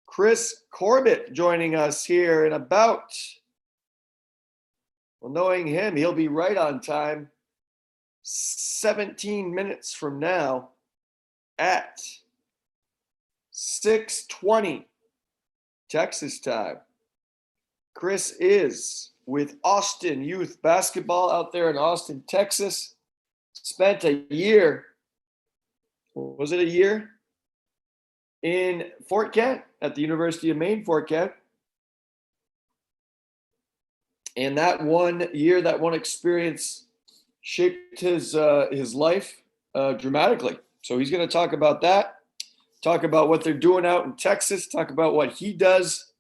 Chris Corbett joining us here in about, well, knowing him, he'll be right on time 17 minutes from now at 6:20 Texas time. Chris is with Austin Youth Basketball out there in Austin, Texas. Spent a year, was it a year? In Fort Kent at the University of Maine, Fort Kent. And that 1 year, that one experience shaped his life dramatically. So he's going to talk about that, talk about what they're doing out in Texas, talk about what he does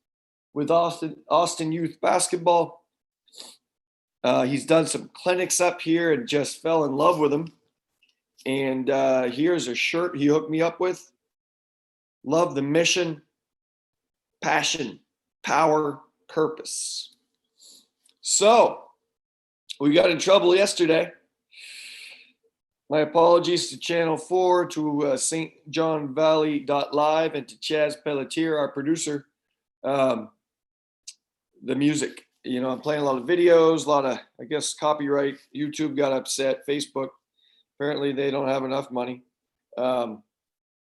with Austin Youth Basketball. He's done some clinics up here and just fell in love with them. And here's a shirt he hooked me up with. Love the mission, passion, power, purpose. So we got in trouble yesterday. My apologies to Channel 4, to St. John Valley.live, and to Chaz Pelletier, our producer. The music, I'm playing a lot of videos, a lot of, I guess, copyright. YouTube got upset. Facebook, apparently they don't have enough money.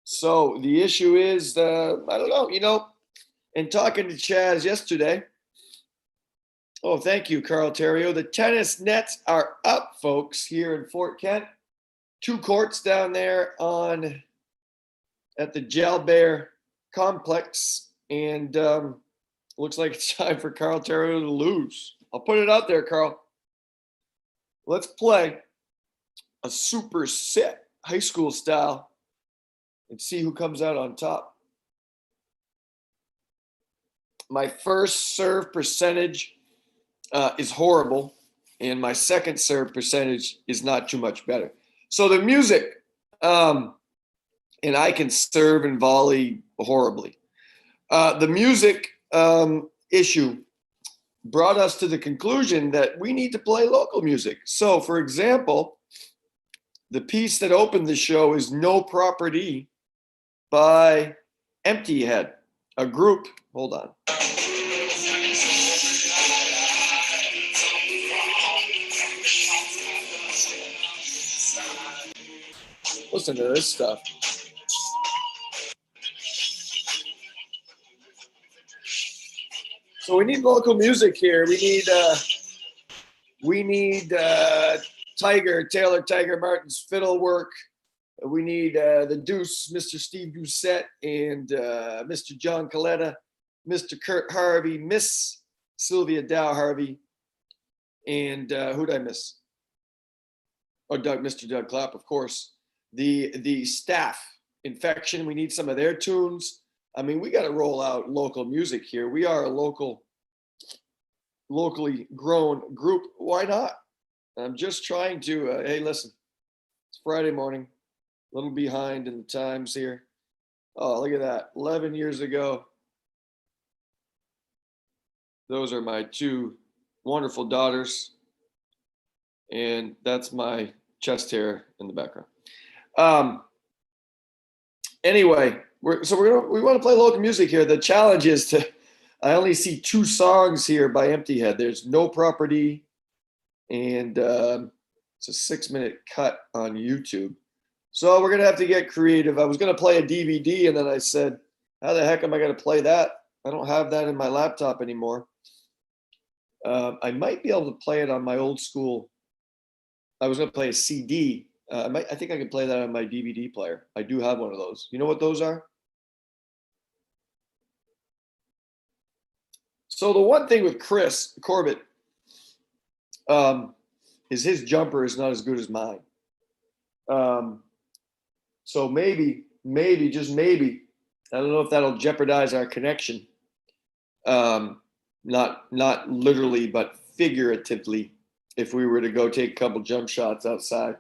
So the issue is, I don't know, in talking to Chaz yesterday, oh, thank you, Carl Terrio. The tennis nets are up, folks, here in Fort Kent. 2 courts down there at the Gel Bear complex. And looks like it's time for Carl Terrio to lose. I'll put it out there, Carl. Let's play a super set high school style and see who comes out on top. My first serve percentage is horrible, and my second serve percentage is not too much better. So the music, and I can serve and volley horribly. The music issue brought us to the conclusion that we need to play local music. So, for example, the piece that opened the show is No Property by Empty Head, a group. Hold on. Listen to this stuff. So we need local music here. We need Taylor Tiger Martin's fiddle work. We need the Deuce, Mr. Steve Doucette, and Mr. John Coletta, Mr. Kurt Harvey, Miss Sylvia Dow Harvey, and who'd I miss? Oh, Mr. Doug Clapp, of course. The staff, Infection, we need some of their tunes. I mean, we got to roll out local music here. We are a locally grown group. Why not? I'm just trying to, hey, listen, it's Friday morning, a little behind in the times here. Oh, look at that. 11 years ago. Those are my 2 wonderful daughters. And that's my chest hair in the background. Anyway, we want to play local music here. The challenge is I only see 2 songs here by Empty Head. There's No Property, and it's a 6-minute cut on YouTube. So we're going to have to get creative. I was going to play a DVD, and then I said, how the heck am I going to play that? I don't have that in my laptop anymore. I might be able to play it on my old school. I was going to play a CD. I think I can play that on my DVD player. I do have one of those. You know what those are? So the one thing with Chris Corbett is his jumper is not as good as mine. So maybe, just maybe, I don't know if that'll jeopardize our connection. Not literally, but figuratively, if we were to go take a couple jump shots outside.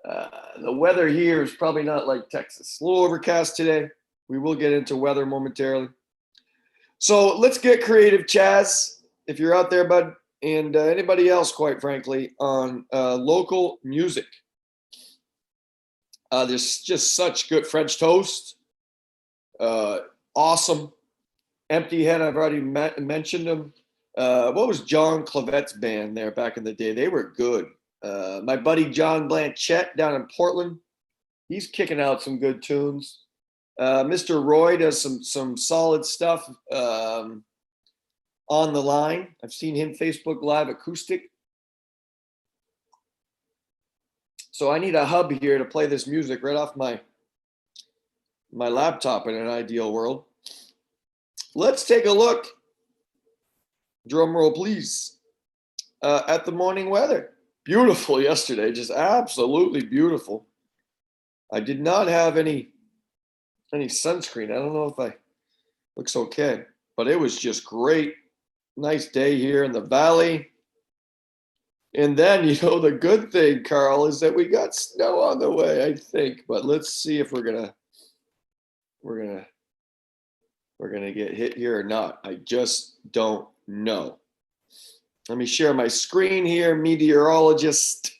The weather here is probably not like Texas. A little overcast today. We will get into weather momentarily. So let's get creative, Chaz, if you're out there, bud, and anybody else, quite frankly, on local music. There's just such good French toast. Awesome. Empty Head, I've already mentioned them. What was John Clavette's band there back in the day? They were good. My buddy John Blanchette down in Portland, he's kicking out some good tunes. Mr. Roy does some solid stuff on the line. I've seen him Facebook Live acoustic. So I need a hub here to play this music right off my laptop in an ideal world. Let's take a look, drum roll please, at the morning weather. Beautiful yesterday, just absolutely beautiful. I did not have any sunscreen. I don't know if I looks okay, but it was just great. Nice day here in the valley. And then, the good thing, Carl, is that we got snow on the way, I think. But let's see if we're gonna get hit here or not. I just don't know. Let me share my screen here. Meteorologist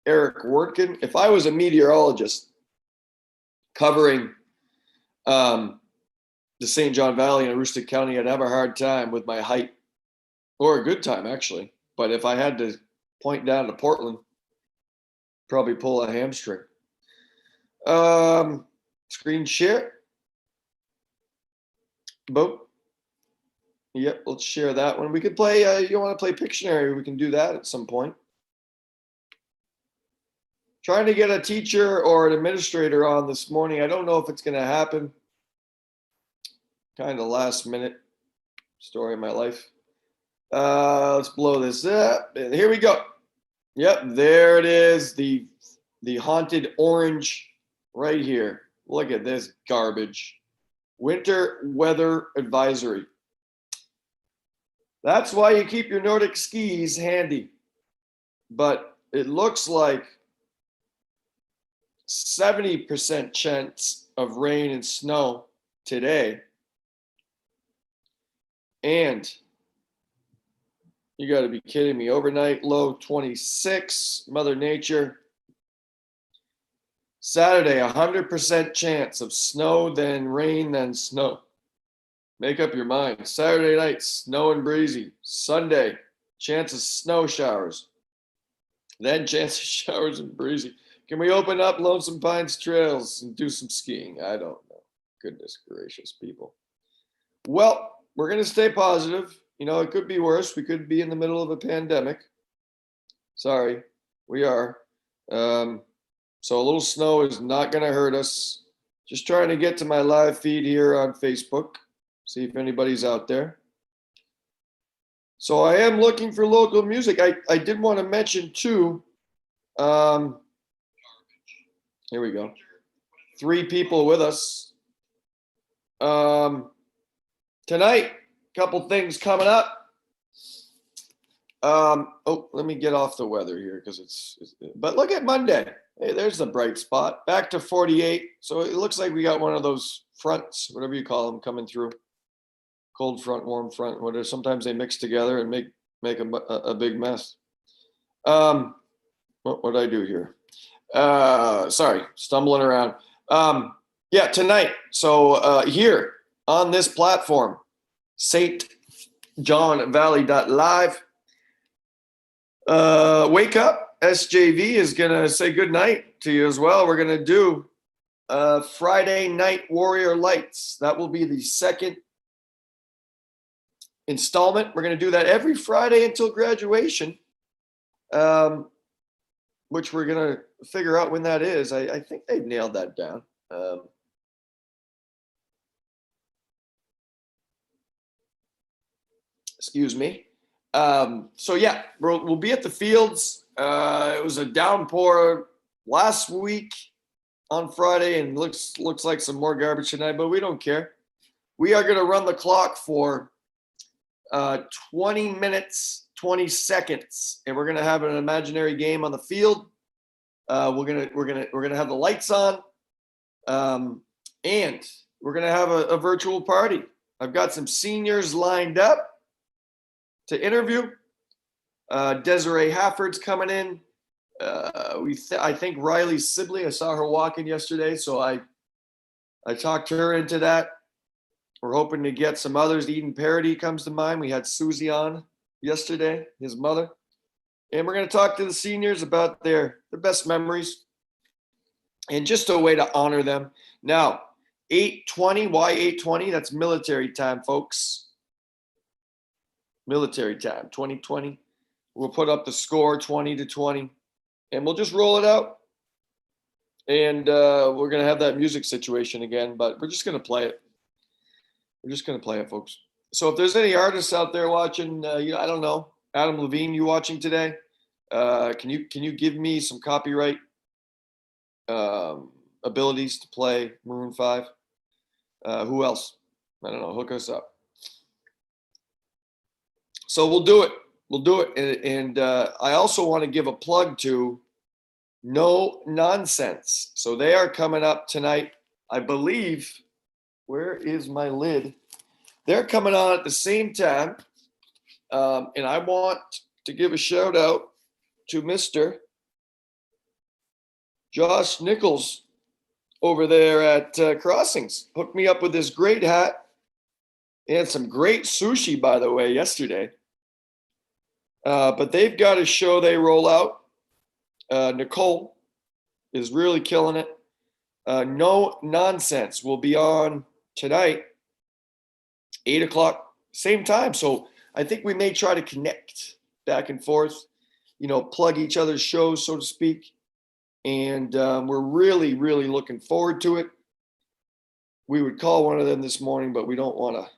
Eric Werntgen. If I was a meteorologist covering the St. John Valley and Aroostook County, I'd have a hard time with my height, or a good time actually. But if I had to point down to Portland, probably pull a hamstring. Screen share. Boop. Yep, let's share that one. We could play, you want to play Pictionary, we can do that at some point. Trying to get a teacher or an administrator on this morning. I don't know if it's going to happen. Kind of last minute story of my life. Let's blow this up. And here we go. Yep, there it is. The haunted orange right here. Look at this garbage. Winter weather advisory. That's why you keep your Nordic skis handy. But it looks like 70% chance of rain and snow today. And you got to be kidding me. Overnight low 26, Mother Nature. Saturday, 100% chance of snow, then rain, then snow. Make up your mind. Saturday night, snow and breezy. Sunday, chance of snow showers. Then chance of showers and breezy. Can we open up Lonesome Pines trails and do some skiing? I don't know. Goodness gracious, people. Well, we're going to stay positive. It could be worse. We could be in the middle of a pandemic. Sorry, we are. So a little snow is not going to hurt us. Just trying to get to my live feed here on Facebook. See if anybody's out there. So I am looking for local music. I did want to mention too. Here we go. 3 people with us. Tonight, couple things coming up. Let me get off the weather here because but look at Monday. Hey, there's the bright spot. Back to 48. So it looks like we got one of those fronts, whatever you call them, coming through. Cold front, warm front, whatever. Sometimes they mix together and make a big mess. What did I do here? Sorry, stumbling around. Yeah, tonight. So here on this platform, stjohnvalley.live. Wake Up SJV is going to say good night to you as well. We're going to do Friday Night Warrior Lights. That will be the second installment. We're going to do that every Friday until graduation, which we're going to figure out when that is. I think they've nailed that down. Excuse me. So yeah, we'll be at the fields. It was a downpour last week on Friday, and looks like some more garbage tonight, but we don't care. We are going to run the clock for 20 minutes, 20 seconds, and we're going to have an imaginary game on the field. We're gonna have the lights on, and we're gonna have a virtual party. I've got some seniors lined up to interview. Desiree Hafford's coming in. I think Riley Sibley, I saw her walking yesterday, so I I talked her into that. We're hoping to get some others. Eden Parody comes to mind. We had Susie on yesterday, his mother. And we're going to talk to the seniors about their best memories and just a way to honor them. Now, 8:20, why 8:20? That's military time, folks. Military time, 2020. We'll put up the score 20-20, and we'll just roll it out. And we're going to have that music situation again, but we're just going to play it. We're just going to play it, folks. So if there's any artists out there watching, I don't know, Adam Levine, you watching today? Can you give me some copyright abilities to play Maroon 5? Who else? I don't know. Hook us up. So we'll do it. We'll do it. And I also want to give a plug to No Nonsense. So they are coming up tonight, I believe. Where is my lid? They're coming on at the same time. And I want to give a shout out to Mr. Josh Nichols over there at Crossings. Hooked me up with this great hat and some great sushi, by the way, yesterday. But they've got a show they roll out. Nicole is really killing it. No Nonsense will be on tonight, 8 o'clock, same time. So I think we may try to connect back and forth, plug each other's shows, so to speak. And we're really, really looking forward to it. We would call one of them this morning, but we don't want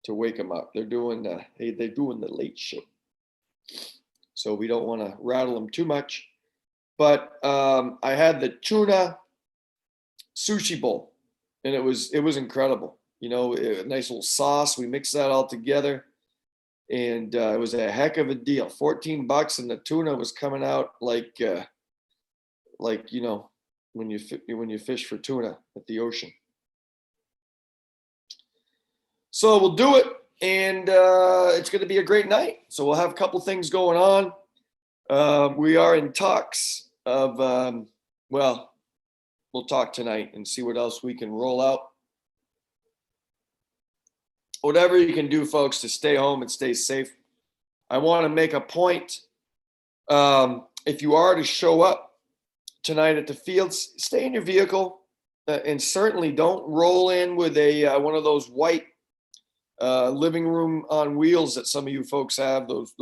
to wake them up. They're doing the late show. So we don't want to rattle them too much. But I had the tuna sushi bowl, and it was incredible. A nice little sauce. We mixed that all together, and it was a heck of a deal. $14, and the tuna was coming out like when you fish for tuna at the ocean. So we'll do it, and it's going to be a great night. So we'll have a couple things going on. We are in talks of we'll talk tonight and see what else we can roll out. Whatever you can do, folks, to stay home and stay safe. I want to make a point. If you are to show up tonight at the fields, stay in your vehicle, and certainly don't roll in with a one of those white living room on wheels that some of you folks have. Those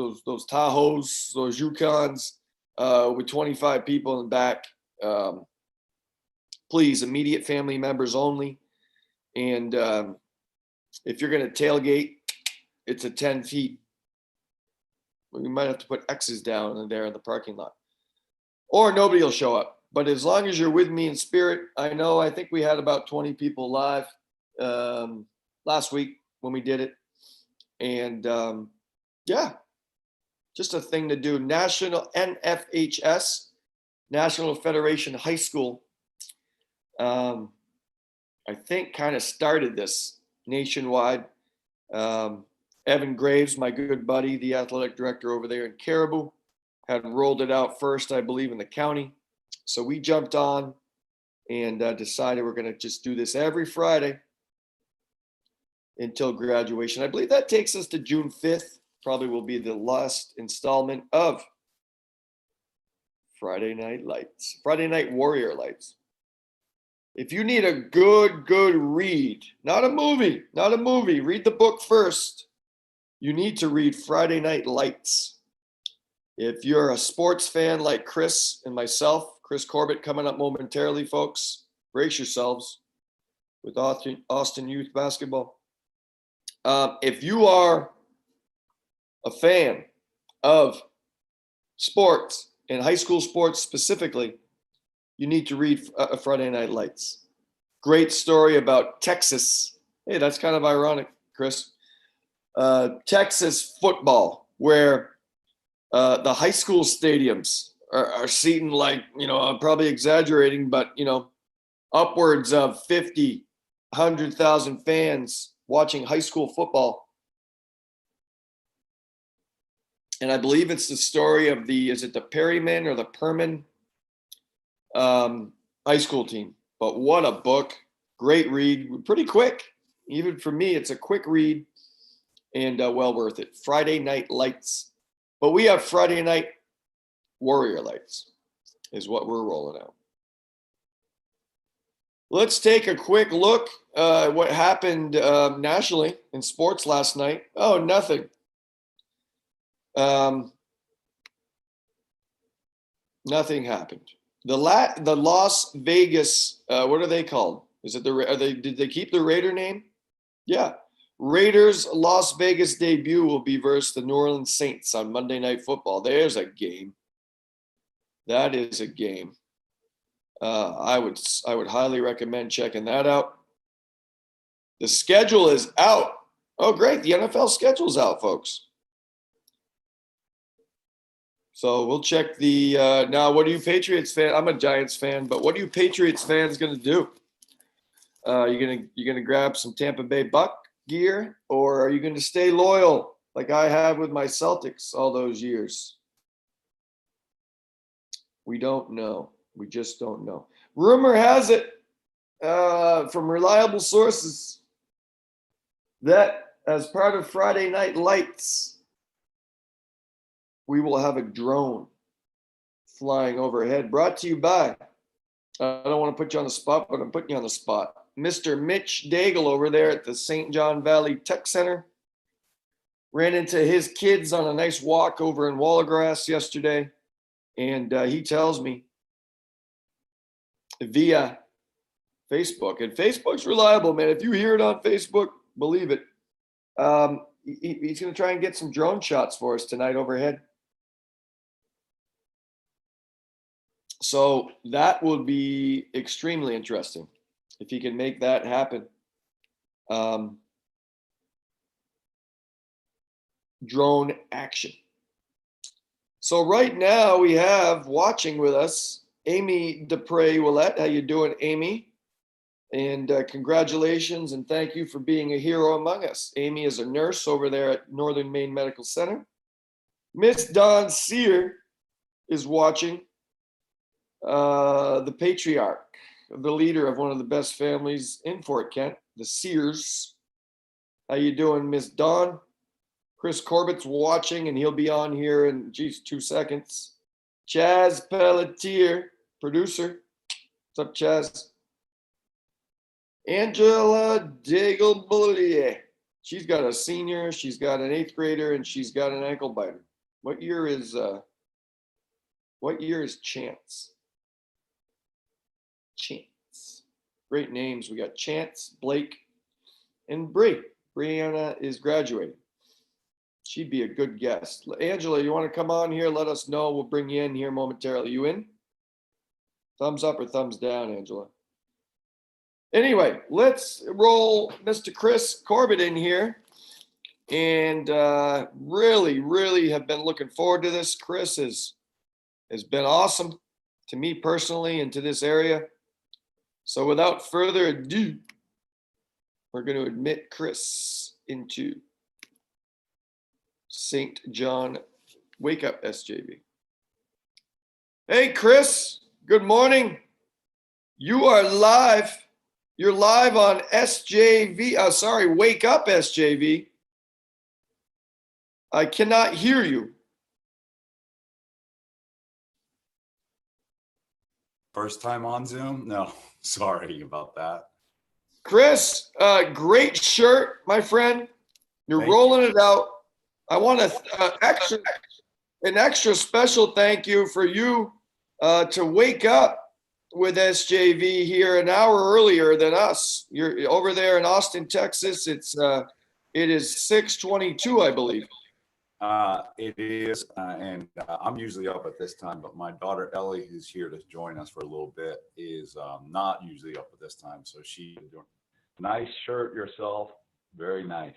Tahoes, those Yukons with 25 people in the back. Please, immediate family members only. And if you're going to tailgate, it's a 10 feet. We might have to put X's down there in the parking lot. Or nobody will show up. But as long as you're with me in spirit, I think we had about 20 people live last week when we did it. And just a thing to do. National NFHS, National Federation High School, I think kind of started this nationwide. Evan Graves, my good buddy, the athletic director over there in Caribou, had rolled it out first, I believe, in the county. So we jumped on and decided we're going to just do this every Friday until graduation. I believe that takes us to June 5th. Probably will be the last installment of Friday Night Lights, Friday Night Warrior Lights. If you need a good read, not a movie, read the book first. You need to read Friday Night Lights. If you're a sports fan like Chris and myself, Chris Corbett coming up momentarily, folks, brace yourselves with Austin Youth Basketball. If you are a fan of sports and high school sports specifically, you need to read Friday Night Lights. Great story about Texas. Hey, that's kind of ironic, Chris. Texas football, where the high school stadiums are seating I'm probably exaggerating, but, upwards of 50, 100,000 fans watching high school football. And I believe it's the story of is it the Perryman or the Perman high school team? But what a book. Great read, pretty quick. Even for me, it's a quick read and well worth it. Friday Night Lights. But we have Friday Night Warrior Lights is what we're rolling out. Let's take a quick look at what happened nationally in sports last night. Oh, nothing. Nothing happened. The Las Vegas, what are they called? Is it did they keep the Raider name? Yeah. Raiders Las Vegas debut will be versus the New Orleans Saints on Monday Night Football. There's a game. That is a game. I would highly recommend checking that out. The schedule is out. Oh, great. The NFL schedule's out, folks. So we'll check the now. What are you Patriots fan? I'm a Giants fan, but what are you Patriots fans gonna do? You gonna grab some Tampa Bay Buck gear, or are you gonna stay loyal like I have with my Celtics all those years? We don't know. We just don't know. Rumor has it from reliable sources that as part of Friday Night Lights, we will have a drone flying overhead, brought to you by, I don't want to put you on the spot, but I'm putting you on the spot, Mr. Mitch Daigle over there at the St. John Valley Tech Center. Ran into his kids on a nice walk over in Wallagrass yesterday, and he tells me via Facebook, and Facebook's reliable, man. If you hear it on Facebook, believe it. He's going to try and get some drone shots for us tonight overhead. So that will be extremely interesting if he can make that happen. Drone action. So right now we have watching with us Amy Dupre-Willette. How you doing, Amy? And congratulations and thank you for being a hero among us. Amy is a nurse over there at Northern Maine Medical Center. Miss Dawn Sear is watching. The patriarch, the leader of one of the best families in Fort Kent, the Sears. How you doing, Miss Dawn? Chris Corbett's watching, and he'll be on here in, 2 seconds. Chaz Pelletier, producer. What's up, Chaz? Angela Daigle-Boulier. She's got a senior, she's got an 8th grader, and she's got an ankle biter. What year is Chance? Chance. Great names. We got Chance, Blake, and Bree. Brianna is graduating. She'd be a good guest. Angela, you want to come on here? Let us know. We'll bring you in here momentarily. You in? Thumbs up or thumbs down, Angela? Anyway, let's roll Mr. Chris Corbett in here. And really, really have been looking forward to this. Chris has been awesome to me personally and to this area. So without further ado, we're going to admit Chris into St. John Wake Up SJV. Hey, Chris, good morning. You are live. You're live on SJV. Wake Up SJV. I cannot hear you. First time on Zoom? No, sorry about that. Chris, great shirt, my friend. You're rolling it out. I want an extra special thank you for you to wake up with SJV here an hour earlier than us. You're over there in Austin, Texas. It is 6:22, I believe. It is, and I'm usually up at this time, but my daughter Ellie, who's here to join us for a little bit, is not usually up at this time. So she's doing nice shirt yourself, very nice.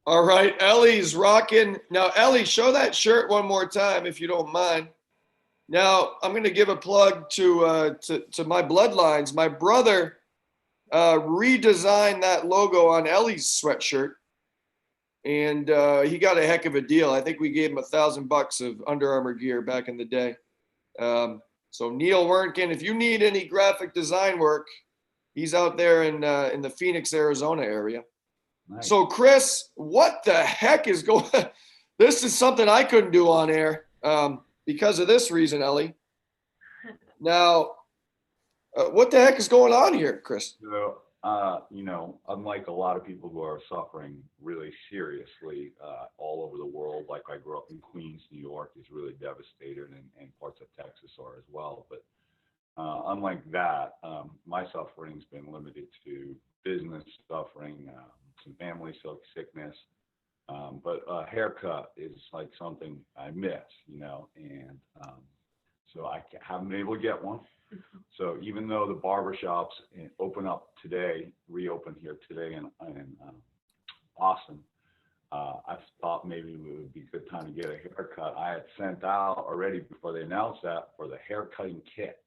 All right, Ellie's rocking. Now, Ellie, show that shirt one more time if you don't mind. Now, I'm going to give a plug to my bloodlines. My brother redesigned that logo on Ellie's sweatshirt. And he got a heck of a deal. I think we gave him $1,000 of Under Armour gear back in the day. So Neil Werntgen, if you need any graphic design work, He's out there in the Phoenix, Arizona area. Nice. So, Chris, what the heck is going? This is something I couldn't do on air because of this reason, Ellie. Now, what the heck is going on here, Chris? So, unlike a lot of people who are suffering really seriously all over the world, like I grew up in Queens, New York, is really devastated, and parts of Texas are as well. But unlike that, my suffering's been limited to business suffering, some family sickness. But a haircut is like something I miss, and so I haven't been able to get one. So even though the barbershops reopen here today in Austin, I thought maybe it would be a good time to get a haircut. I had sent out already before they announced that for the haircutting kit,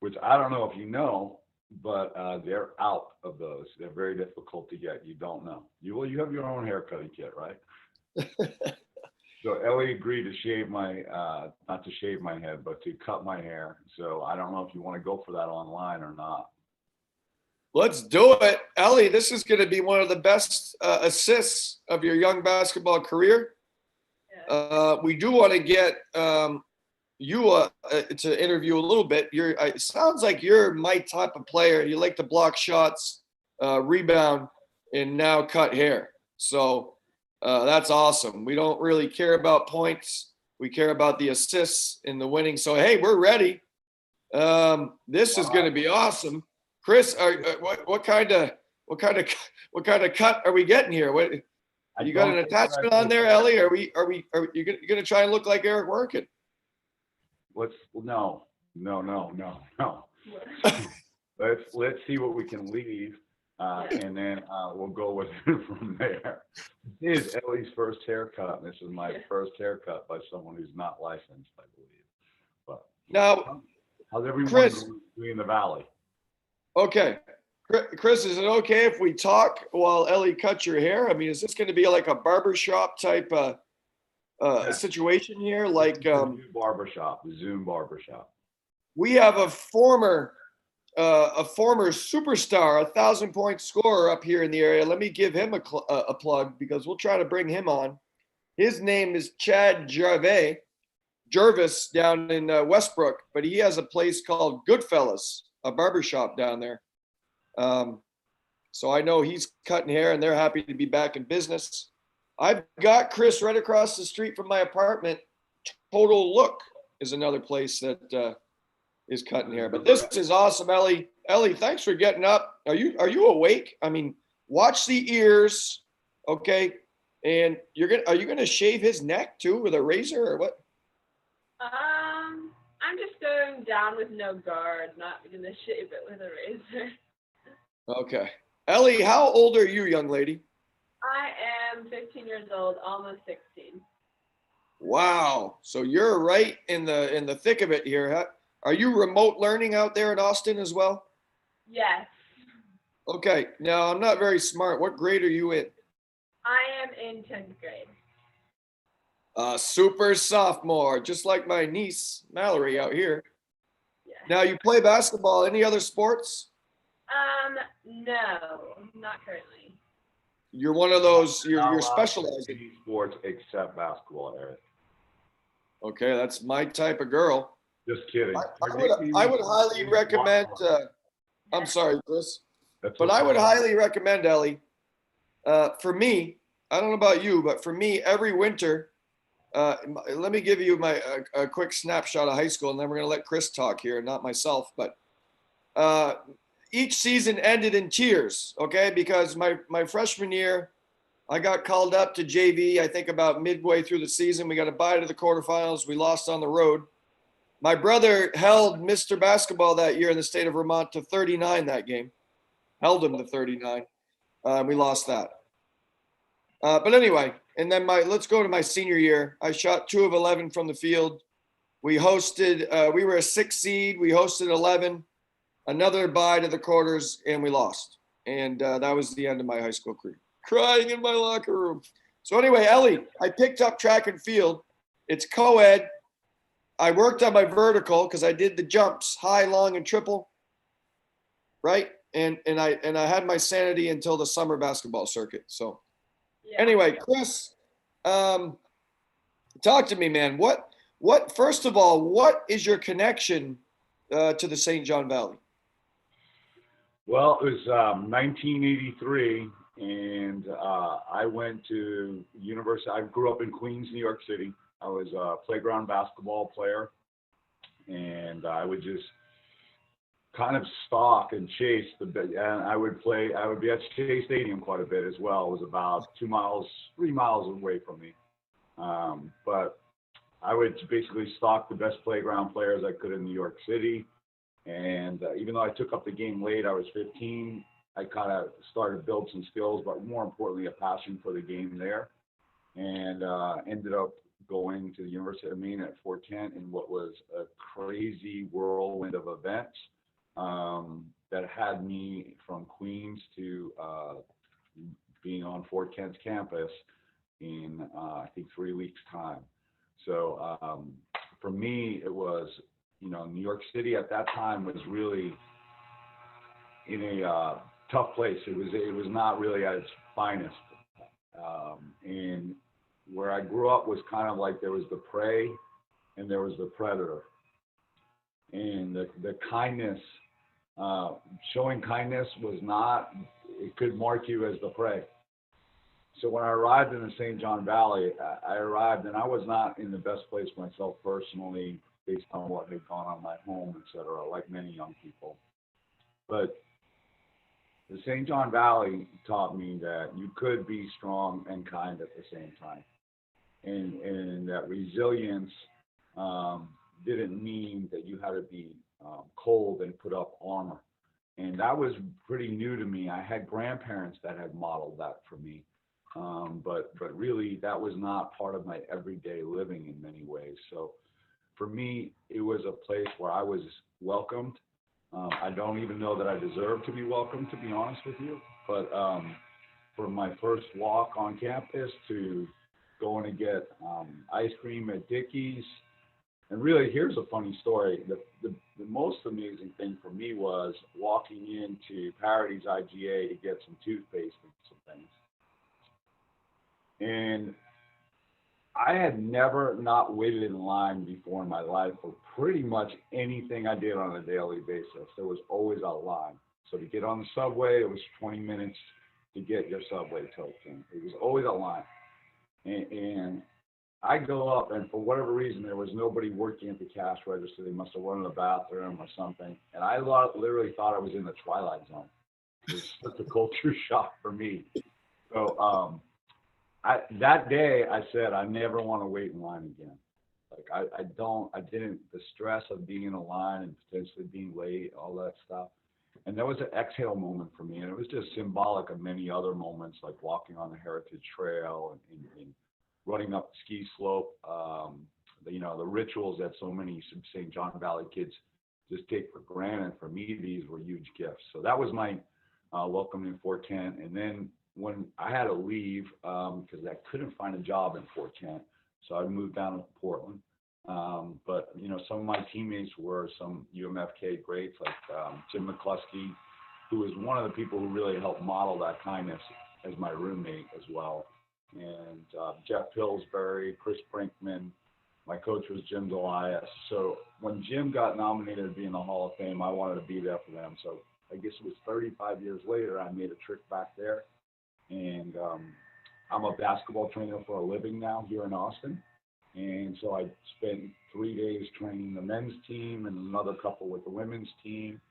which I don't know if you know, but they're out of those. They're very difficult to get. You don't know. You have your own haircutting kit, right? So Ellie agreed to shave not to shave my head, but to cut my hair. So I don't know if you want to go for that online or not. Let's do it. Ellie, this is going to be one of the best assists of your young basketball career. Yeah. We do want to get you to interview a little bit. It sounds like you're my type of player. You like to block shots, rebound, and now cut hair. So that's awesome. We don't really care about points. We care about the assists and the winning. So, hey, we're ready. This is going to be awesome. Chris, what kind of cut are we getting here? What you got an attachment on there, Ellie? Are you going to try and look like Eric Werntgen? No. Let's see what we can leave, and then we'll go with it from there. This is Ellie's first haircut. This is my first haircut by someone who's not licensed, I believe. But now, how's everyone doing in the valley? Okay, Chris, is it okay if we talk while Ellie cuts your hair? I mean, is this going to be like a barbershop type situation here? Like Zoom barbershop. We have a former superstar, 1,000-point scorer up here in the area. Let me give him a plug because we'll try to bring him on. His name is Chad Jervis down in Westbrook, but he has a place called Goodfellas, a barbershop down there. So I know he's cutting hair and they're happy to be back in business. I've got Chris right across the street from my apartment. Total Look is another place that is cutting hair. But this is awesome, Ellie. Ellie, thanks for getting up. Are you awake? I mean, watch the ears, okay? And are you gonna shave his neck too with a razor or what? I'm just going down with no guard, not gonna shave it with a razor. Okay. Ellie, how old are you, young lady? I am 15 years old, almost 16. Wow. So you're right in the thick of it here. Huh? Are you remote learning out there in Austin as well? Yes. Okay. Now, I'm not very smart. What grade are you in? I am in 10th grade. Super sophomore, just like my niece, Mallory, out here. Yeah. Now, you play basketball. Any other sports? No, not currently. You're one of those, you're specializing. Any sports except basketball, Eric. Okay, that's my type of girl. Just kidding. I would highly recommend, I'm sorry, Chris, but I would highly recommend, Ellie, for me, I don't know about you, but for me, every winter, let me give you a quick snapshot of high school, and then we're going to let Chris talk here, not myself, but each season ended in tears, okay? Because my freshman year, I got called up to JV, I think about midway through the season. We got a bye to the quarterfinals. We lost on the road. My brother held Mr. Basketball that year in the state of Vermont to 39 that game. Held him to 39. We lost that. But anyway, and then let's go to my senior year. I shot 2 of 11 from the field. We hosted, we were a 6 seed. We hosted 11. Another bye to the quarters, and we lost. And that was the end of my high school career. Crying in my locker room. So anyway, Ellie, I picked up track and field. It's co-ed. I worked on my vertical because I did the jumps, high, long, and triple. right? And I had my sanity until the summer basketball circuit. So Yeah. anyway, Chris, talk to me, man. What first of all, what is your connection to the St. John Valley? Well, it was 1983, and I went to university. I grew up in Queens, New York City. I was a playground basketball player, and I would just kind of stalk and chase and I would be at Shea Stadium quite a bit as well. It was about 3 miles away from me. But I would basically stalk the best playground players I could in New York City. And even though I took up the game late, I was 15, I kind of started to build some skills, but more importantly, a passion for the game there. And ended up going to the University of Maine at Fort Kent in what was a crazy whirlwind of events that had me from Queens to being on Fort Kent's campus in, I think, 3 weeks' time. So for me, it was, New York City at that time was really in a tough place. It was not really at its finest. And where I grew up was kind of like there was the prey and there was the predator. And the kindness, showing kindness was not, it could mark you as the prey. So when I arrived in the St. John Valley, I arrived and I was not in the best place myself personally based on what had gone on in my home, et cetera, like many young people. But the St. John Valley taught me that you could be strong and kind at the same time. And that resilience didn't mean that you had to be cold and put up armor. And that was pretty new to me. I had grandparents that had modeled that for me. But really, that was not part of my everyday living in many ways. So for me, it was a place where I was welcomed. I don't even know that I deserve to be welcomed, to be honest with you. But from my first walk on campus to going to get ice cream at Dickey's, and really, here's a funny story. The most amazing thing for me was walking into Parody's IGA to get some toothpaste and some things. And I had never not waited in line before in my life for pretty much anything I did on a daily basis. There was always a line. So to get on the subway, it was 20 minutes to get your subway token. It was always a line. And I go up, and for whatever reason, there was nobody working at the cash register. They must have run to the bathroom or something. And I literally thought I was in the Twilight Zone. It was such a culture shock for me. So that day, I said, I never want to wait in line again. Like, the stress of being in a line and potentially being late, all that stuff. And that was an exhale moment for me. And it was just symbolic of many other moments, like walking on the Heritage Trail and running up the ski slope. The rituals that so many St. John Valley kids just take for granted. For me, these were huge gifts. So that was my welcome in Fort Kent. And then when I had to leave, because I couldn't find a job in Fort Kent, so I moved down to Portland. But some of my teammates were some UMFK greats like Jim McCluskey, who was one of the people who really helped model that kindness as my roommate as well. And Jeff Pillsbury, Chris Brinkman, my coach was Jim Delias. So when Jim got nominated to be in the Hall of Fame, I wanted to be there for them. So I guess it was 35 years later, I made a trip back there. And I'm a basketball trainer for a living now here in Austin. And so I spent 3 days training the men's team and another couple with the women's team.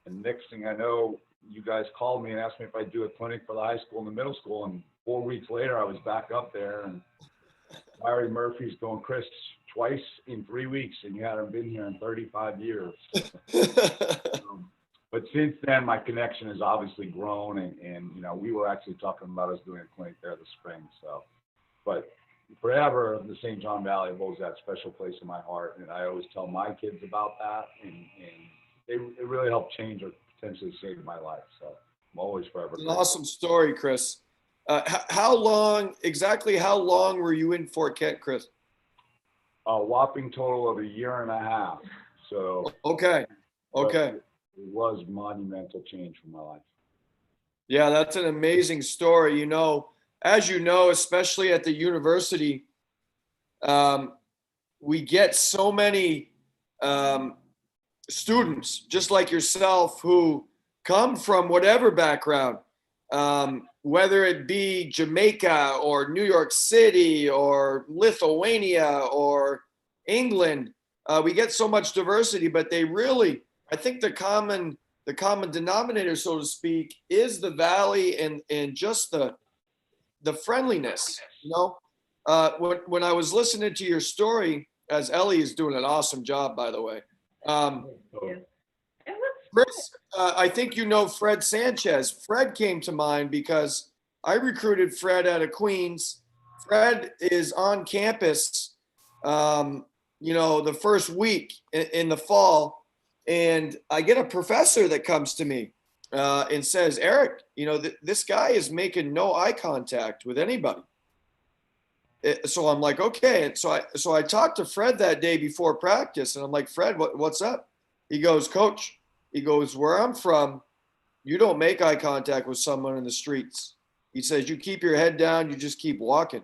And next thing I know, you guys called me and asked me if I'd do a clinic for the high school and the middle school. And 4 weeks later, I was back up there. And Larry Murphy's going, Chris, twice in 3 weeks, and you hadn't been here in 35 years. But since then, my connection has obviously grown, and we were actually talking about us doing a clinic there this spring. So, but forever, the St. John Valley holds that special place in my heart, and I always tell my kids about that, and it really helped change or potentially save my life. So I'm always forever. It's an awesome story, Chris. How long were you in Fort Kent, Chris? A whopping total of 1.5 years. So okay. was monumental change for my life. Yeah, that's an amazing story. As you know, especially at the university, we get so many students just like yourself who come from whatever background, whether it be Jamaica or New York City or Lithuania or England. We get so much diversity, but I think the common denominator, so to speak, is the Valley and just the friendliness. When I was listening to your story, as Ellie is doing an awesome job, by the way. Yeah. Chris, I think you know Fred Sanchez. Fred came to mind because I recruited Fred out of Queens. Fred is on campus, the first week in the fall, and I get a professor that comes to me and says, Eric, this guy is making no eye contact with anybody. So I'm like, okay. And so I talked to Fred that day before practice, and I'm like, Fred, what's up? He goes, Coach, where I'm from, you don't make eye contact with someone in the streets. He says, you keep your head down, you just keep walking.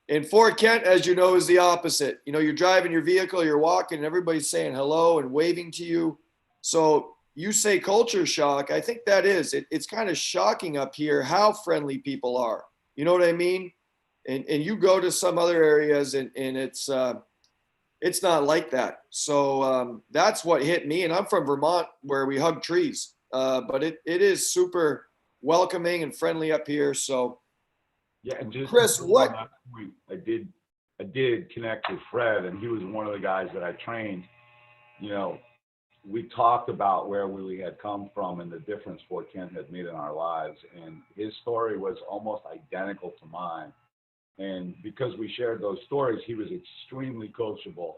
In Fort Kent, as you know, is the opposite. You're driving your vehicle, you're walking, and everybody's saying hello and waving to you. So you say culture shock. I think that is. It's kind of shocking up here how friendly people are. You know what I mean? And you go to some other areas and it's not like that. So that's what hit me. And I'm from Vermont where we hug trees. But it is super welcoming and friendly up here. So yeah, and just Chris, what? On that point, I did connect with Fred, and he was one of the guys that I trained. We talked about where we had come from and the difference Fort Kent had made in our lives. And his story was almost identical to mine. And because we shared those stories, he was extremely coachable,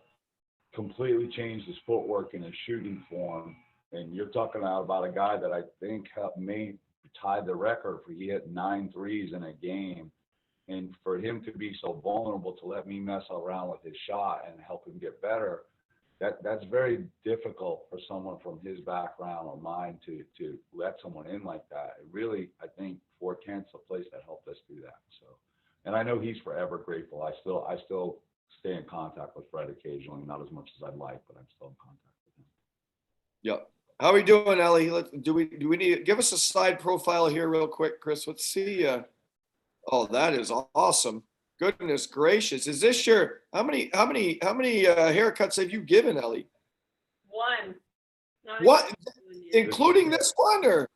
completely changed his footwork and his shooting form. And you're talking about a guy that I think may tie the record for he hit 9 threes in a game. And for him to be so vulnerable to let me mess around with his shot and help him get better, that's very difficult for someone from his background or mine to let someone in like that. It really, I think Fort Kent's a place that helped us do that. So, and I know he's forever grateful. I still stay in contact with Fred occasionally, not as much as I'd like, but I'm still in contact with him. Yep. How are we doing, Ellie? Do we need to give us a side profile here real quick, Chris? Let's see. Oh, that is awesome. Goodness gracious. Is this how many haircuts have you given, Ellie? One. Not What? even Including this one, or?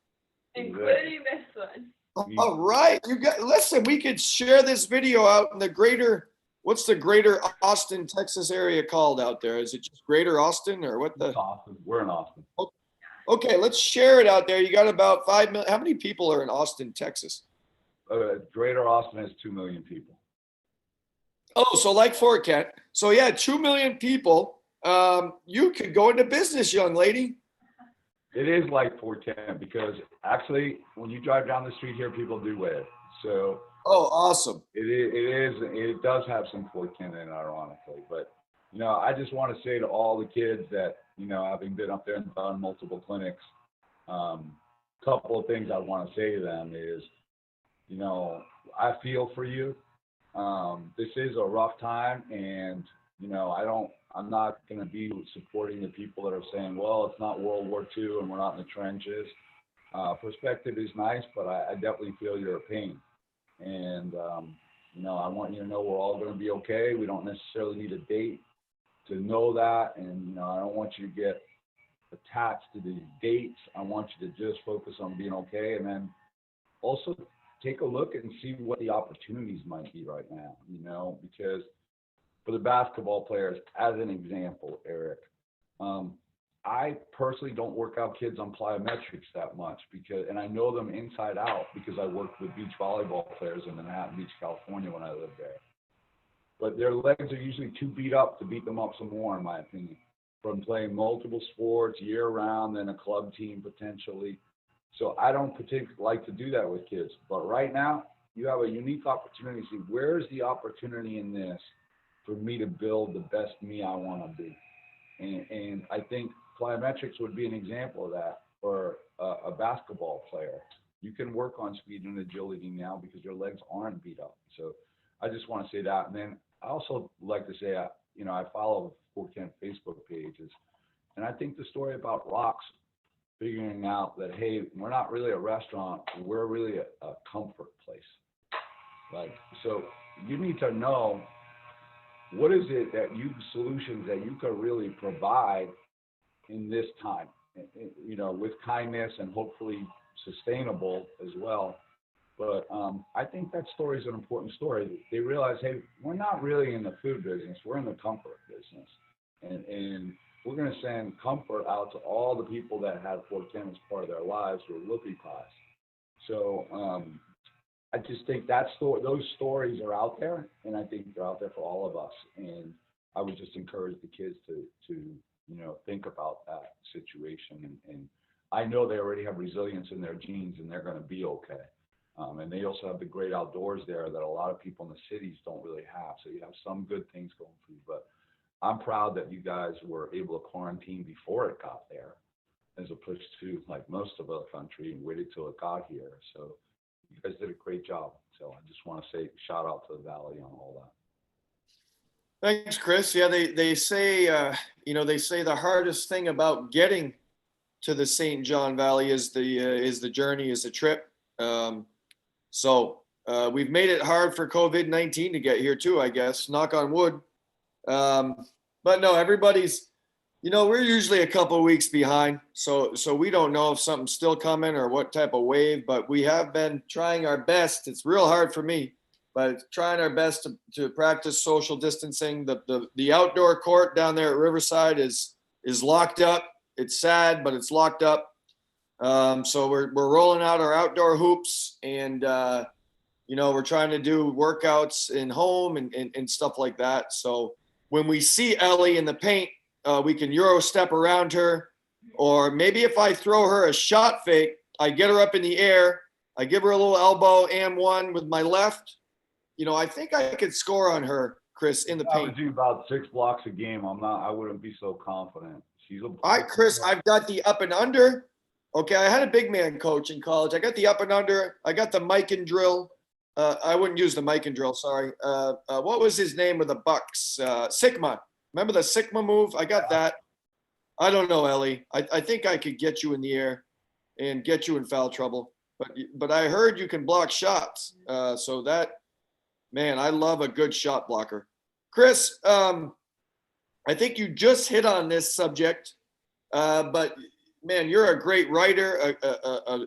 including this one. All right. Listen, we could share this video out in what's the greater Austin, Texas area called out there? Is it just greater Austin or what the? Austin. We're in Austin. Okay, let's share it out there. You got about 5 million. How many people are in Austin, Texas? Greater Austin has 2 million people. Oh, so like Fort Kent. So yeah, 2 million people. You could go into business, young lady. It is like Fort Kent because actually, when you drive down the street here, people do wave. So. Oh, awesome. It does have some Fort Kent in it, ironically. But, I just want to say to all the kids that, having been up there and done multiple clinics, couple of things I want to say to them is, I feel for you. This is a rough time, and I'm not going to be supporting the people that are saying, well, it's not World War II and we're not in the trenches. Perspective is nice, but I definitely feel your pain. And, I want you to know we're all going to be okay. We don't necessarily need a date to know that. And, I don't want you to get attached to these dates. I want you to just focus on being okay. And then also take a look and see what the opportunities might be right now, because for the basketball players, as an example, Eric, I personally don't work out kids on plyometrics that much and I know them inside out because I worked with beach volleyball players in Manhattan Beach, California when I lived there. But their legs are usually too beat up to beat them up some more, in my opinion, from playing multiple sports year round, then a club team potentially. So I don't particularly like to do that with kids. But right now, you have a unique opportunity to see where's the opportunity in this for me to build the best me I want to be. And I think plyometrics would be an example of that, or a basketball player. You can work on speed and agility now because your legs aren't beat up. So I just want to say that. And then I also like to say, I follow 4Camp Facebook pages, and I think the story about Rocks figuring out that, hey, we're not really a restaurant, we're really a comfort place. Like, so you need to know what is it that solutions that you could really provide in this time, with kindness and hopefully sustainable as well. But I think that story is an important story. They realize, hey, we're not really in the food business, we're in the comfort business. And we're going to send comfort out to all the people that have 410 as part of their lives with whoopie pies. So I just think those stories are out there, and I think they're out there for all of us. And I would just encourage the kids to think about that situation. And I know they already have resilience in their genes, and they're going to be okay. And they also have the great outdoors there that a lot of people in the cities don't really have. So you have some good things going for you. But I'm proud that you guys were able to quarantine before it got there, as opposed to like most of the country and waited till it got here. So you guys did a great job. So I just want to say shout out to the Valley on all that. Thanks, Chris. Yeah, they say the hardest thing about getting to the St. John Valley is the journey, is the trip. So we've made it hard for COVID-19 to get here too, I guess. Knock on wood. But no, everybody's, we're usually a couple of weeks behind. So we don't know if something's still coming or what type of wave, but we have been trying our best. It's real hard for me, but trying our best to practice social distancing. The outdoor court down there at Riverside is locked up. It's sad, but it's locked up. So we're rolling out our outdoor hoops, and we're trying to do workouts in home and stuff like that. So when we see Ellie in the paint, we can Euro step around her, or maybe if I throw her a shot fake, I get her up in the air, I give her a little elbow and one with my left. I think I could score on her, Chris, in the paint. I would do about 6 blocks a game. I wouldn't be so confident. All right, Chris, I've got the up and under. Okay, I had a big man coach in college. I got the up and under. I got the mic and drill. I wouldn't use the mic and drill, sorry. What was his name with the Bucks? Sigma. Remember the Sigma move? I got that. I don't know, Ellie. I think I could get you in the air and get you in foul trouble. But I heard you can block shots. So that, man, I love a good shot blocker. Chris, I think you just hit on this subject, but man, you're a great writer,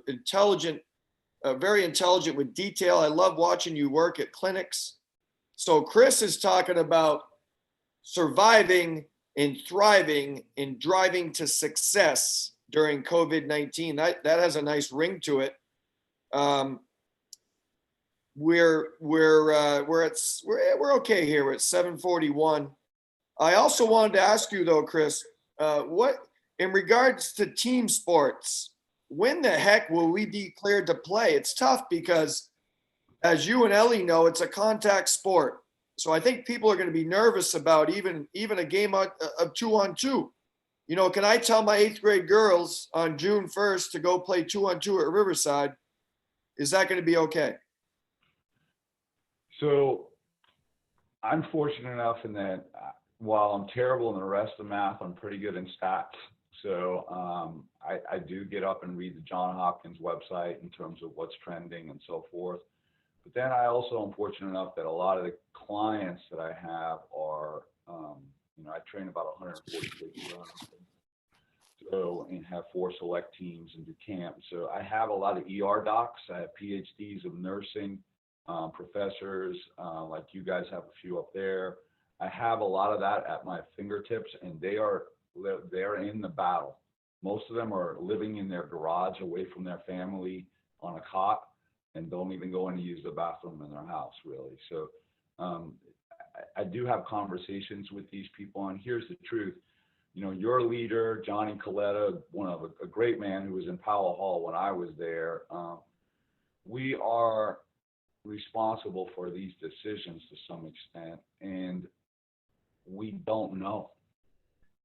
intelligent, very intelligent with detail. I love watching you work at clinics. So Chris is talking about surviving and thriving and driving to success during COVID-19. That has a nice ring to it. We're okay here. We're at 7:41. I also wanted to ask you though, Chris, what in regards to team sports, when the heck will we be cleared to play? It's tough because, as you and Ellie know, it's a contact sport. So I think people are going to be nervous about even a game of 2-on-2. Can I tell my 8th grade girls on June 1st to go play 2-on-2 at Riverside? Is that going to be okay? So I'm fortunate enough in that while I'm terrible in the rest of math, I'm pretty good in stats. So I do get up and read the John Hopkins website in terms of what's trending and so forth. But then I also am fortunate enough that a lot of the clients that I have are, I train about 140 kids and have 4 select teams and do camp. So I have a lot of ER docs. I have PhDs of nursing, professors, like you guys have a few up there. I have a lot of that at my fingertips, and they're in the battle. Most of them are living in their garage away from their family on a cot and don't even go in to use the bathroom in their house, really. So I do have conversations with these people, and here's the truth. Your leader, Johnny Coletta, a great man who was in Powell Hall when I was there, we are responsible for these decisions to some extent, and we don't know.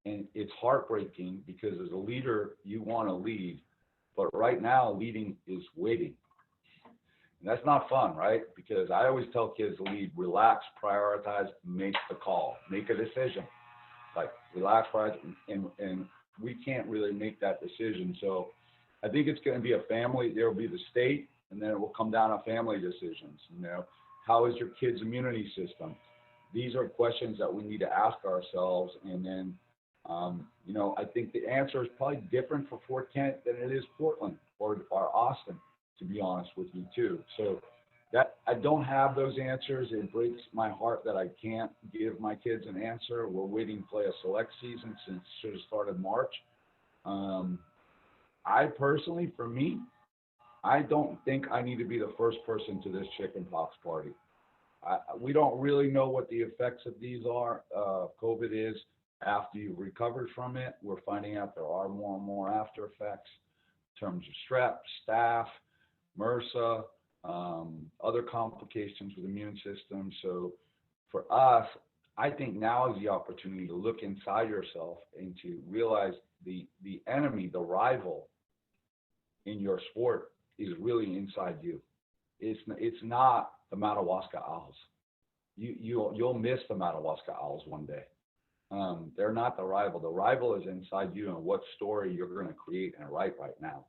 And it's heartbreaking because as a leader, you want to lead, but right now leading is waiting. And that's not fun, right? Because I always tell kids to lead, relax, prioritize, make the call, make a decision. Like relax, prioritize, and we can't really make that decision. So I think it's going to be a family. There will be the state, and then it will come down to family decisions. You know, how is your kid's immunity system? These are questions that we need to ask ourselves. And then, you know, I think the answer is probably different for Fort Kent than it is Portland or Austin, to be honest with you too. So that I don't have those answers. It breaks my heart that I can't give my kids an answer. We're waiting to play a select season since it should have started March. I personally, for me, I don't think I need to be the first person to this chickenpox party. We don't really know what the effects of these are. COVID is after you've recovered from it. We're finding out there are more and more after effects in terms of strep, staph, MRSA, other complications with the immune system. So for us, I think now is the opportunity to look inside yourself and to realize the enemy, the rival in your sport is really inside you. It's not the Madawaska Owls. You'll miss the Madawaska Owls one day. They're not the rival. The rival is inside you and what story you're going to create and write right now.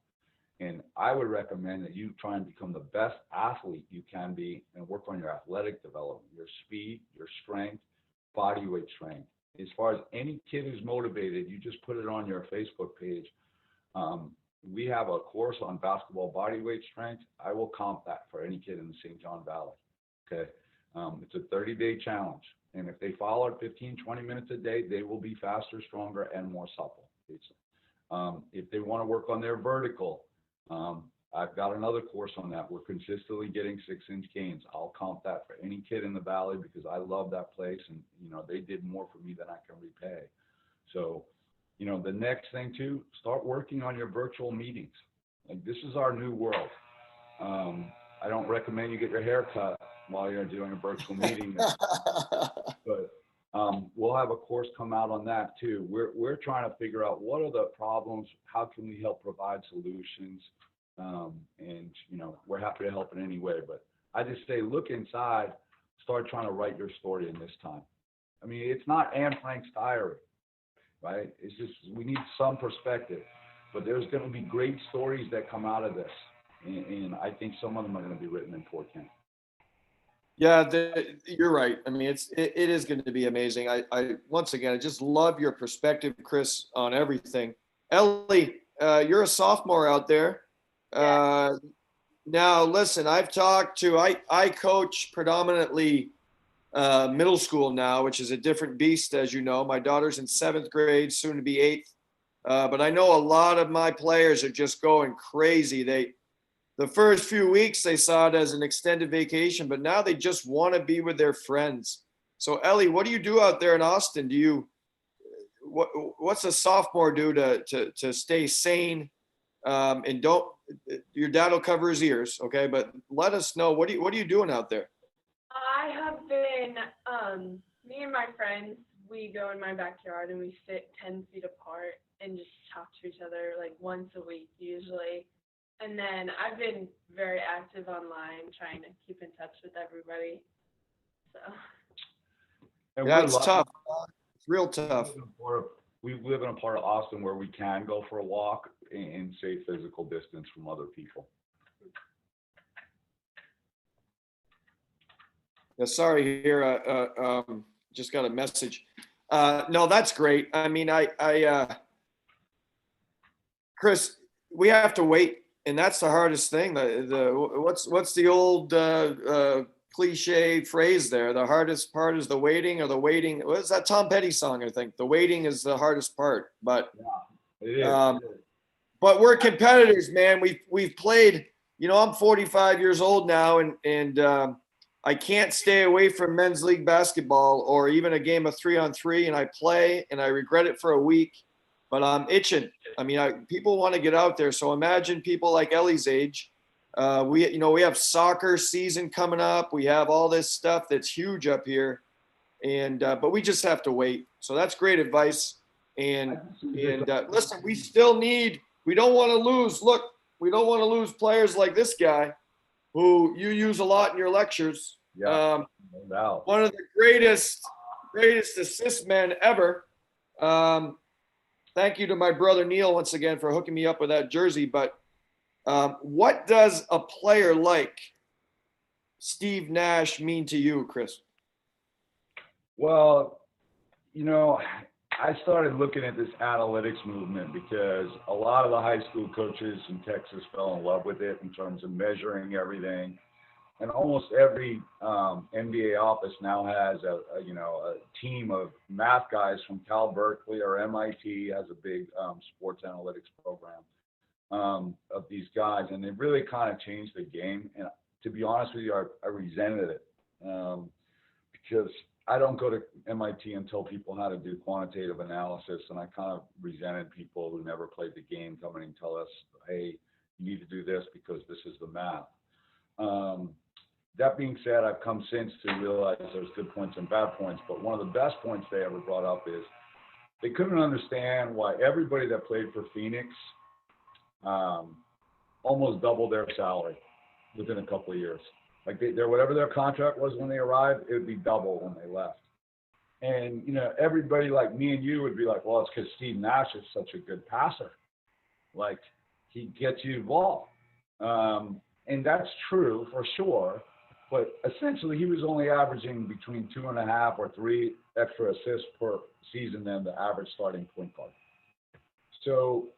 And I would recommend that you try and become the best athlete you can be and work on your athletic development, your speed, your strength, body weight strength. As far as any kid who's motivated, you just put it on your Facebook page. We have a course on basketball body weight strength. I will comp that for any kid in the St. John Valley. Okay. It's a 30-day challenge. And if they follow it 15, 20 minutes a day, they will be faster, stronger, and more supple. If they want to work on their vertical, I've got another course on that. We're consistently getting 6-inch gains. I'll comp that for any kid in the Valley because I love that place. And, you know, they did more for me than I can repay. So, you know, the next thing too, start working on your virtual meetings. Like this is our new world. I don't recommend you get your hair cut while you're doing a virtual meeting, but we'll have a course come out on that too. We're trying to figure out what are the problems, how can we help provide solutions, and you know we're happy to help in any way. But I just say look inside, start trying to write your story in this time. I mean, it's not Anne Frank's diary, right? It's just we need some perspective, but there's going to be great stories that come out of this, and I think some of them are going to be written in Fort Kent. Yeah, you're right. I mean, it is going to be amazing. I once again, I just love your perspective, Chris, on everything. Ellie, you're a sophomore out there. Yeah. Now, listen, I've talked to, I coach predominantly middle school now, which is a different beast, as you know. My daughter's in 7th grade, soon to be 8th. But I know a lot of my players are just going crazy. The first few weeks, they saw it as an extended vacation, but now they just want to be with their friends. So, Ellie, what do you do out there in Austin? What's a sophomore do to stay sane? And your dad will cover his ears, okay? But let us know, what are you doing out there? I have been, me and my friends, we go in my backyard and we sit 10 feet apart and just talk to each other like once a week usually. And then I've been very active online, trying to keep in touch with everybody. So. Yeah, it's tough. It's real tough. We live in a part of Austin where we can go for a walk and safe physical distance from other people. Yeah, sorry here. Just got a message. No, that's great. I mean, Chris, we have to wait. And that's the hardest thing. What's the old cliche phrase there? The hardest part is the waiting, or the waiting. What is that Tom Petty song? I think the waiting is the hardest part. But yeah, it is. But we're competitors, man. We've played. You know, I'm 45 years old now, and I can't stay away from men's league basketball or even a game of 3-on-3. And I play, and I regret it for a week. But I'm itching. I mean, people want to get out there. So imagine people like Ellie's age. We have soccer season coming up. We have all this stuff that's huge up here, and but we just have to wait. So that's great advice. And listen, we don't want to lose. Look, we don't want to lose players like this guy who you use a lot in your lectures. Yeah, no doubt. One of the greatest assist men ever. Thank you to my brother Neil once again for hooking me up with that jersey. But what does a player like Steve Nash mean to you, Chris? Well, I started looking at this analytics movement because a lot of the high school coaches in Texas fell in love with it in terms of measuring everything. And almost every NBA office now has a team of math guys from Cal Berkeley or MIT has a big sports analytics program of these guys. And it really kind of changed the game. And to be honest with you, I resented it because I don't go to MIT and tell people how to do quantitative analysis, and I kind of resented people who never played the game coming and tell us, hey, you need to do this because this is the math. That being said, I've come since to realize there's good points and bad points, but one of the best points they ever brought up is they couldn't understand why everybody that played for Phoenix almost doubled their salary within a couple of years. Like whatever their contract was when they arrived, it would be double when they left. And, everybody like me and you would be like, well, it's because Steve Nash is such a good passer. Like, he gets you involved. And that's true for sure. But essentially, he was only averaging between 2.5 or 3 extra assists per season than the average starting point guard. So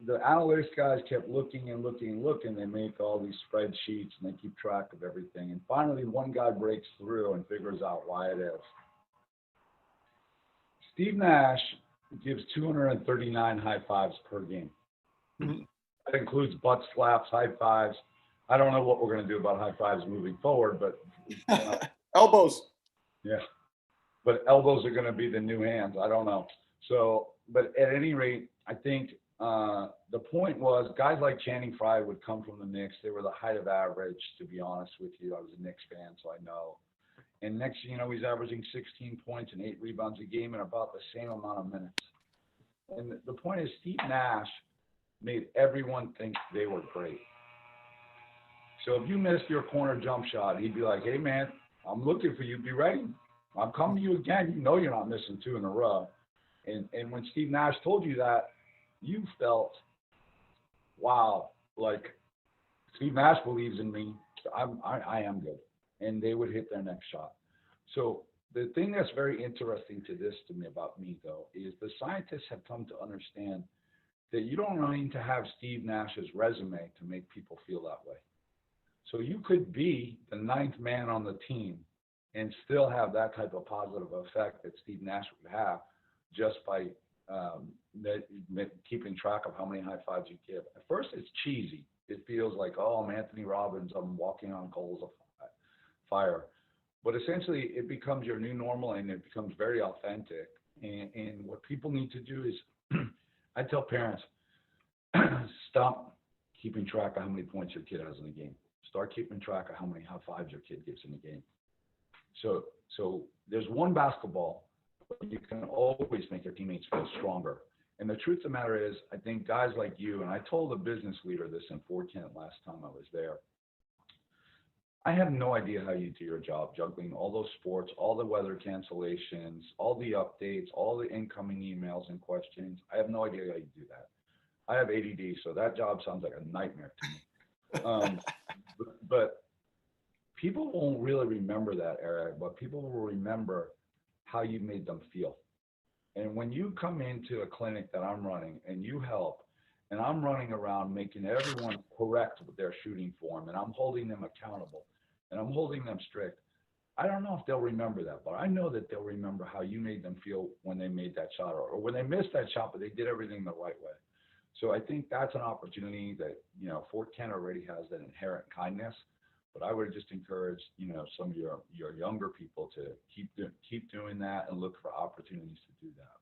the analytics guys kept looking and looking and looking. They make all these spreadsheets and they keep track of everything. And finally, one guy breaks through and figures out why it is. Steve Nash gives 239 high fives per game. Mm-hmm. That includes butt slaps, high fives. I don't know what we're going to do about high fives moving forward, but elbows. Yeah, but elbows are going to be the new hands. I don't know. So, but at any rate, I think the point was guys like Channing Frye would come from the Knicks. They were the height of average, to be honest with you. I was a Knicks fan, so I know. And next, he's averaging 16 points and 8 rebounds a game in about the same amount of minutes. And the point is, Steve Nash made everyone think they were great. So if you missed your corner jump shot, he'd be like, hey, man, I'm looking for you. Be ready. I'm coming to you again. You're not missing 2 in a row. And when Steve Nash told you that, you felt, wow, like Steve Nash believes in me. So I am good. And they would hit their next shot. So the thing that's very interesting to me about me, though, is the scientists have come to understand that you don't need to have Steve Nash's resume to make people feel that way. So you could be the 9th man on the team and still have that type of positive effect that Steve Nash would have just by keeping track of how many high fives you give. At first, it's cheesy. It feels like, oh, I'm Anthony Robbins. I'm walking on coals of fire. But essentially, it becomes your new normal, and it becomes very authentic. And what people need to do is, I tell parents, stop keeping track of how many points your kid has in a game. Start keeping track of how many high fives your kid gives in a game. So there's one basketball, but you can always make your teammates feel stronger. And the truth of the matter is, I think guys like you, and I told a business leader this in Fort Kent last time I was there, I have no idea how you do your job juggling all those sports, all the weather cancellations, all the updates, all the incoming emails and questions. I have no idea how you do that. I have ADD, so that job sounds like a nightmare to me. But people won't really remember that, Eric, but people will remember how you made them feel. And when you come into a clinic that I'm running and you help, and I'm running around making everyone correct with their shooting form, and I'm holding them accountable, and I'm holding them strict, I don't know if they'll remember that, but I know that they'll remember how you made them feel when they made that shot, or when they missed that shot, but they did everything the right way. So I think that's an opportunity that, Fort Kent already has that inherent kindness, but I would just encourage, some of your younger people to keep doing that and look for opportunities to do that.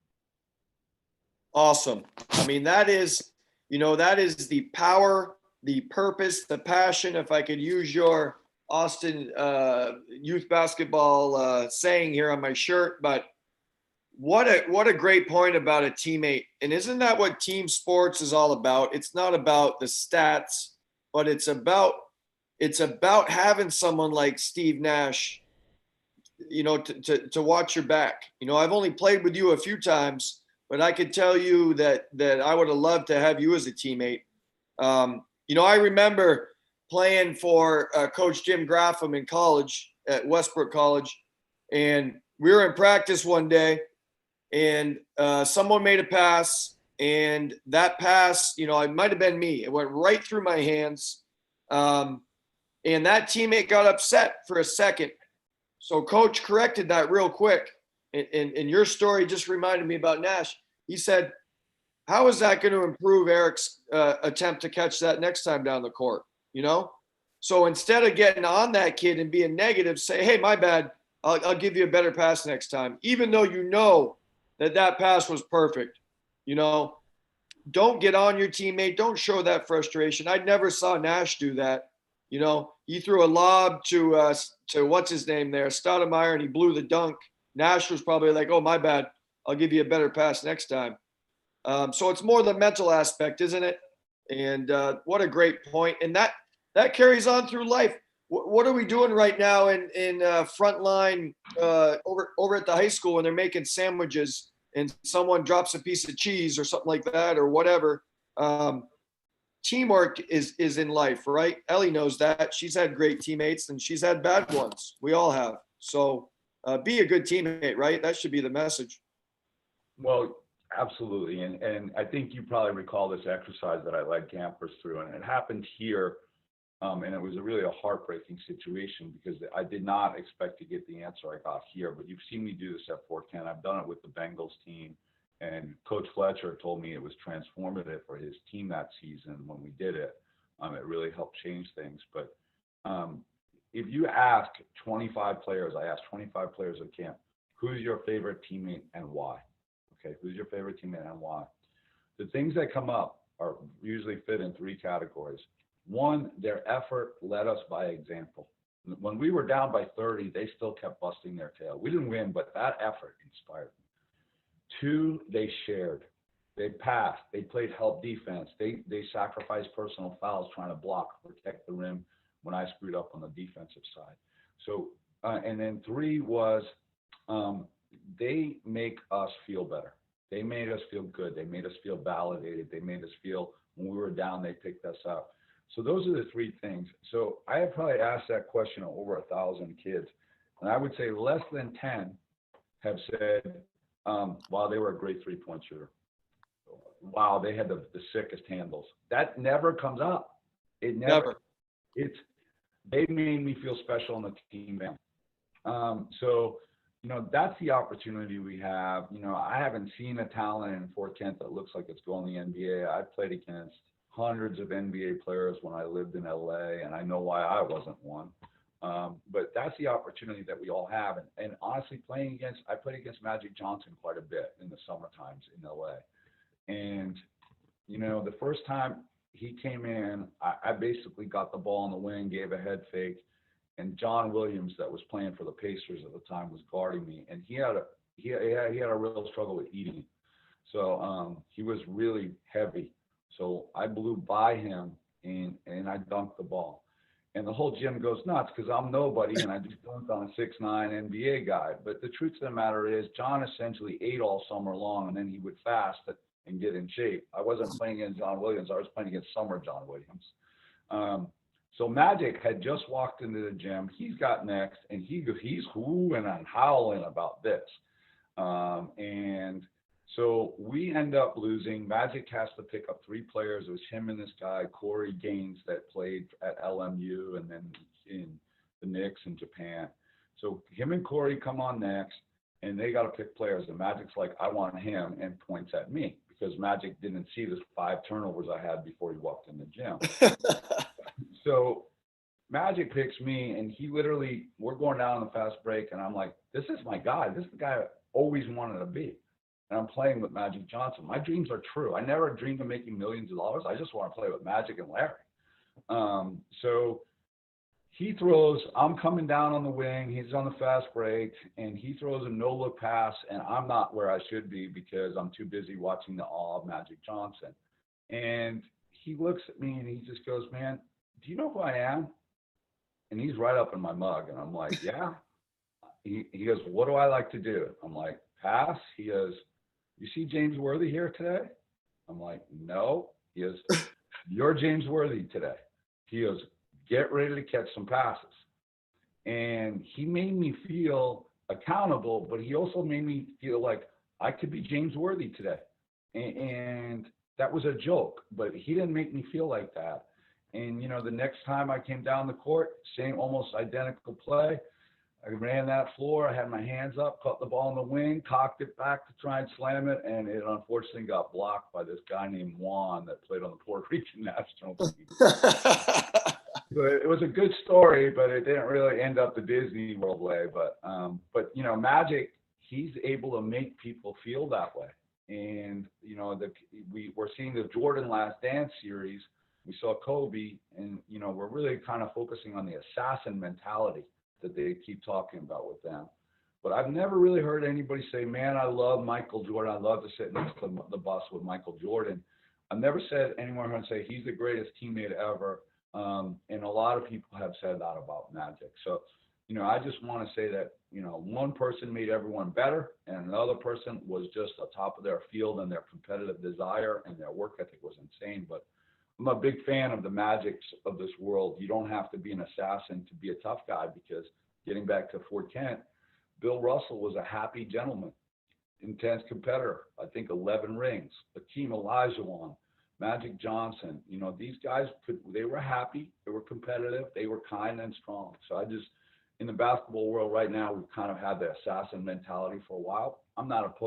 Awesome. I mean, that is the power, the purpose, the passion, if I could use your Austin youth basketball saying here on my shirt, but What a great point about a teammate. And isn't that what team sports is all about? It's not about the stats, but it's about having someone like Steve Nash, to watch your back. I've only played with you a few times, but I could tell you that I would have loved to have you as a teammate. I remember playing for Coach Jim Graffam in college at Westbrook College, and we were in practice one day, and someone made a pass, and that pass, it might have been me. It went right through my hands, and that teammate got upset for a second. So Coach corrected that real quick. And your story just reminded me about Nash. He said, how is that going to improve Eric's attempt to catch that next time down the court? So instead of getting on that kid and being negative, say, hey, my bad. I'll give you a better pass next time, even though that pass was perfect. Don't get on your teammate. Don't show that frustration. I never saw Nash do that. He threw a lob to what's his name there, Stoudemire, and he blew the dunk. Nash was probably like, oh, my bad. I'll give you a better pass next time. So it's more the mental aspect, isn't it? And what a great point. And that carries on through life. What are we doing right now in frontline over at the high school when they're making sandwiches and someone drops a piece of cheese or something like that or whatever? Teamwork is in life, right? Ellie knows that. She's had great teammates and she's had bad ones. We all have. So be a good teammate, right? That should be the message. Well, absolutely. And I think you probably recall this exercise that I led campers through, and it happened here. And it was really a heartbreaking situation because I did not expect to get the answer I got here. But you've seen me do this at Fort Kent. I've done it with the Bengals team. And Coach Fletcher told me it was transformative for his team that season when we did it. It really helped change things. But if you ask 25 players, I asked 25 players at camp, who's your favorite teammate and why? Okay, who's your favorite teammate and why? The things that come up are usually fit in three categories. One, their effort led us by example. When we were down by 30, they still kept busting their tail. We didn't win, but that effort inspired me. Two, they shared. They passed. They played help defense. They sacrificed personal fouls trying to block, protect the rim when I screwed up on the defensive side. So, and then three was they make us feel better. They made us feel good. They made us feel validated. They made us feel when we were down, they picked us up. So those are the three things. So I have probably asked that question to over 1,000 kids, and I would say less than 10 have said, wow, they were a great three-point shooter. Wow, they had the sickest handles. That never comes up. It never. They made me feel special on the team. So, that's the opportunity we have. I haven't seen a talent in Fort Kent that looks like it's going to the NBA. I've played against hundreds of NBA players when I lived in LA, and I know why I wasn't one. But that's the opportunity that we all have. And honestly, I played against Magic Johnson quite a bit in the summer times in LA. And, the first time he came in, I basically got the ball on the wing, gave a head fake, and John Williams, that was playing for the Pacers at the time, was guarding me. And he had a real struggle with eating. So he was really heavy. So I blew by him and I dunked the ball. And the whole gym goes nuts because I'm nobody and I just dunked on a 6'9" NBA guy. But the truth of the matter is John essentially ate all summer long and then he would fast and get in shape. I wasn't playing against John Williams. I was playing against summer John Williams. So Magic had just walked into the gym. He's got next and he's hooing and howling about this. And so we end up losing. Magic has to pick up three players. It was him and this guy, Corey Gaines, that played at LMU and then in the Knicks in Japan. So him and Corey come on next, and they got to pick players. And Magic's like, I want him, and points at me because Magic didn't see the 5 turnovers I had before he walked in the gym. So Magic picks me, and we're going down on the fast break, and I'm like, this is my guy. This is the guy I always wanted to be. And I'm playing with Magic Johnson. My dreams are true. I never dreamed of making millions of dollars. I just want to play with Magic and Larry. So he throws, I'm coming down on the wing, he's on the fast break, and he throws a no-look pass, and I'm not where I should be because I'm too busy watching the awe of Magic Johnson. And he looks at me and he just goes, man, do you know who I am? And he's right up in my mug. And I'm like, yeah. He goes, what do I like to do? I'm like, pass. He goes, you see James Worthy here today? I'm like, no. He goes, you're James Worthy today. He goes, get ready to catch some passes. And he made me feel accountable, but he also made me feel like I could be James Worthy today. And that was a joke, but he didn't make me feel like that. And, you know, the next time I came down the court, same almost identical play. I ran that floor. I had my hands up, caught the ball in the wing, cocked it back to try and slam it, and it unfortunately got blocked by this guy named Juan that played on the Puerto Rican national team. It was a good story, but it didn't really end up the Disney World way. But you know, Magic, he's able to make people feel that way. And you know, we're seeing the Jordan Last Dance series. We saw Kobe, and you know, we're really kind of focusing on the assassin mentality that they keep talking about with them. But I've never really heard anybody say, man, I love Michael Jordan. I love to sit next to the bus with Michael Jordan. I've never said anyone heard say he's the greatest teammate ever. And a lot of people have said that about Magic. So, you know, I just want to say that, you know, one person made everyone better and another person was just on top of their field, and their competitive desire and their work ethic was insane. But I'm a big fan of the Magics of this world. You don't have to be an assassin to be a tough guy, because getting back to Fort Kent, Bill Russell was a happy gentleman, intense competitor. I think 11 rings. Akeem Olajuwon, Magic Johnson. You know, these guys they were happy, they were competitive, they were kind and strong. So in the basketball world right now, we've kind of had the assassin mentality for a while. I'm not opposed